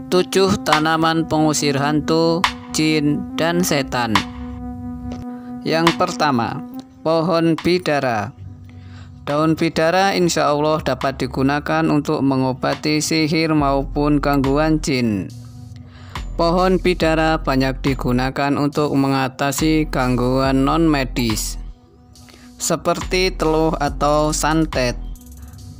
7 tanaman pengusir hantu, jin, dan setan. Yang pertama, pohon bidara. Daun bidara insya Allah dapat digunakan untuk mengobati sihir maupun gangguan jin. Pohon bidara banyak digunakan untuk mengatasi gangguan non-medis, seperti teluh atau santet.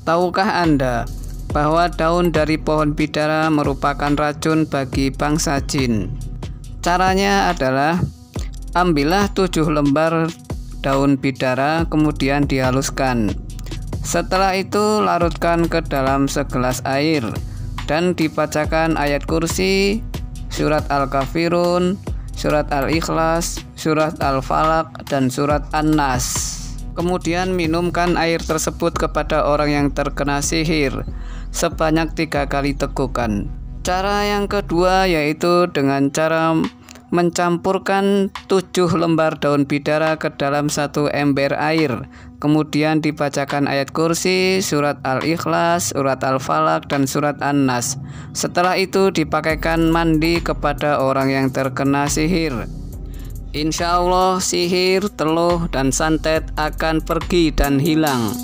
Tahukah Anda bahwa daun dari pohon bidara merupakan racun bagi bangsa jin? Caranya adalah, ambillah 7 lembar daun bidara, kemudian dihaluskan. Setelah itu larutkan ke dalam segelas air dan dibacakan ayat kursi, surat Al-Kafirun, surat Al-Ikhlas, surat Al-Falaq, dan surat An-Nas. Kemudian minumkan air tersebut kepada orang yang terkena sihir sebanyak 3 kali tegukan. Cara yang kedua yaitu dengan cara mencampurkan 7 lembar daun bidara ke dalam 1 ember air, kemudian dibacakan ayat kursi, surat Al-Ikhlas, surat Al-Falaq, dan surat An-Nas. Setelah itu dipakaikan mandi kepada orang yang terkena sihir. Insya Allah sihir, teluh, dan santet akan pergi dan hilang.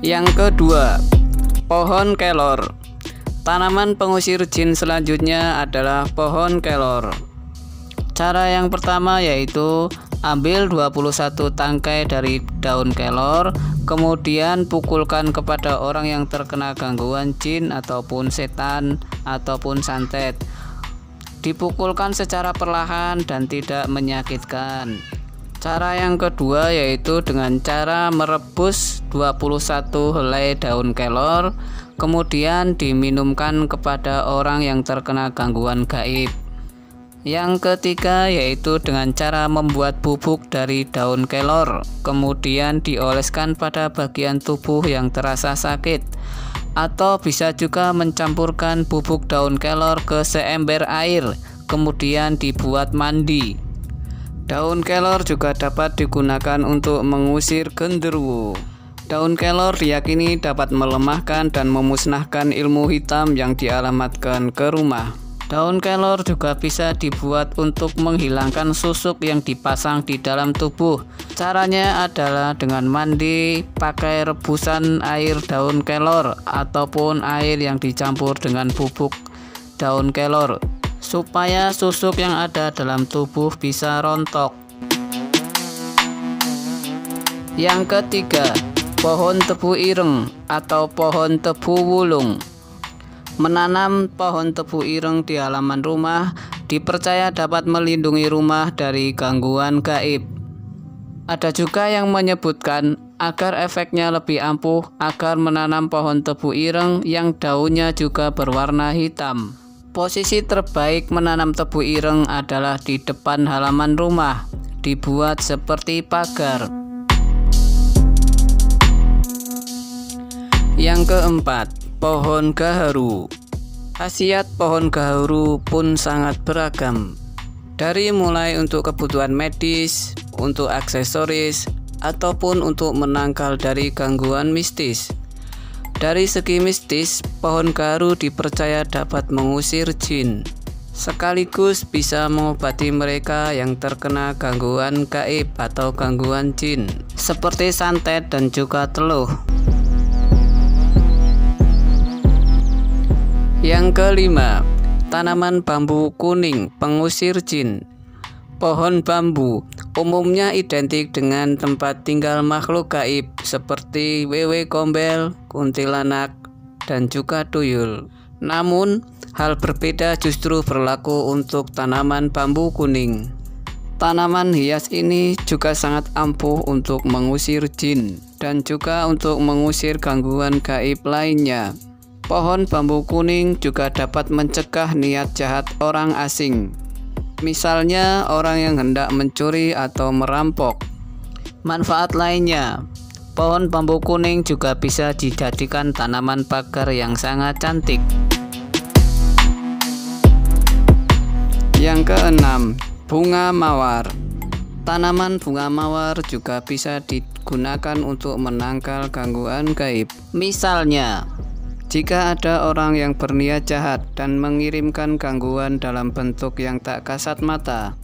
Yang kedua, pohon kelor. Tanaman pengusir jin selanjutnya adalah pohon kelor. Cara yang pertama yaitu ambil 21 tangkai dari daun kelor, kemudian pukulkan kepada orang yang terkena gangguan jin ataupun setan ataupun santet. Dipukulkan secara perlahan dan tidak menyakitkan. Cara yang kedua yaitu dengan cara merebus 21 helai daun kelor, kemudian diminumkan kepada orang yang terkena gangguan gaib. Yang ketiga yaitu dengan cara membuat bubuk dari daun kelor, kemudian dioleskan pada bagian tubuh yang terasa sakit, atau bisa juga mencampurkan bubuk daun kelor ke seember air, kemudian dibuat mandi. Daun kelor juga dapat digunakan untuk mengusir genderuwo. Daun kelor diyakini dapat melemahkan dan memusnahkan ilmu hitam yang dialamatkan ke rumah. Daun kelor juga bisa dibuat untuk menghilangkan susuk yang dipasang di dalam tubuh. Caranya adalah dengan mandi pakai rebusan air daun kelor ataupun air yang dicampur dengan bubuk daun kelor, supaya susuk yang ada dalam tubuh bisa rontok. Yang ketiga, pohon tebu ireng atau pohon tebu wulung. Menanam pohon tebu ireng di halaman rumah dipercaya dapat melindungi rumah dari gangguan gaib. Ada juga yang menyebutkan agar efeknya lebih ampuh agar menanam pohon tebu ireng yang daunnya juga berwarna hitam. Posisi terbaik menanam tebu ireng adalah di depan halaman rumah, dibuat seperti pagar. Yang keempat, pohon gaharu. Khasiat pohon gaharu pun sangat beragam, dari mulai untuk kebutuhan medis, untuk aksesoris, ataupun untuk menangkal dari gangguan mistis. Dari segi mistis, pohon gaharu dipercaya dapat mengusir jin, sekaligus bisa mengobati mereka yang terkena gangguan gaib atau gangguan jin, seperti santet dan juga teluh. Yang kelima, tanaman bambu kuning pengusir jin. Pohon bambu umumnya identik dengan tempat tinggal makhluk gaib seperti wewe gombel, kuntilanak, dan juga tuyul. Namun, hal berbeda justru berlaku untuk tanaman bambu kuning. Tanaman hias ini juga sangat ampuh untuk mengusir jin dan juga untuk mengusir gangguan gaib lainnya. Pohon bambu kuning juga dapat mencegah niat jahat orang asing, misalnya orang yang hendak mencuri atau merampok. Manfaat lainnya, pohon bambu kuning juga bisa dijadikan tanaman pagar yang sangat cantik. Yang keenam, bunga mawar. Tanaman bunga mawar juga bisa digunakan untuk menangkal gangguan gaib. Misalnya, Jika ada orang yang berniat jahat dan mengirimkan gangguan dalam bentuk yang tak kasat mata,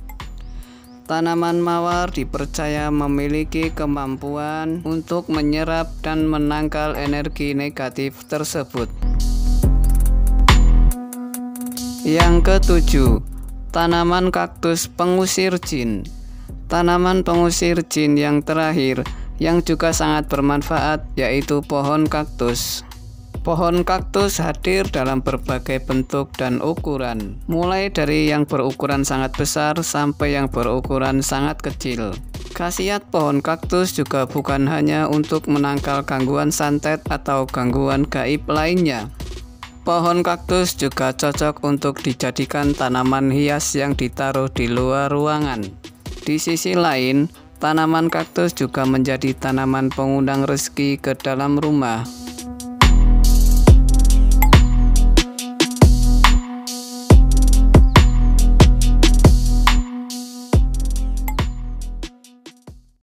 tanaman mawar dipercaya memiliki kemampuan untuk menyerap dan menangkal energi negatif tersebut. Yang ketujuh, tanaman kaktus pengusir jin. Tanaman pengusir jin yang terakhir yang juga sangat bermanfaat yaitu pohon kaktus. Pohon kaktus hadir dalam berbagai bentuk dan ukuran, mulai dari yang berukuran sangat besar sampai yang berukuran sangat kecil. Khasiat pohon kaktus juga bukan hanya untuk menangkal gangguan santet atau gangguan gaib lainnya. Pohon kaktus juga cocok untuk dijadikan tanaman hias yang ditaruh di luar ruangan. Di sisi lain, tanaman kaktus juga menjadi tanaman pengundang rezeki ke dalam rumah.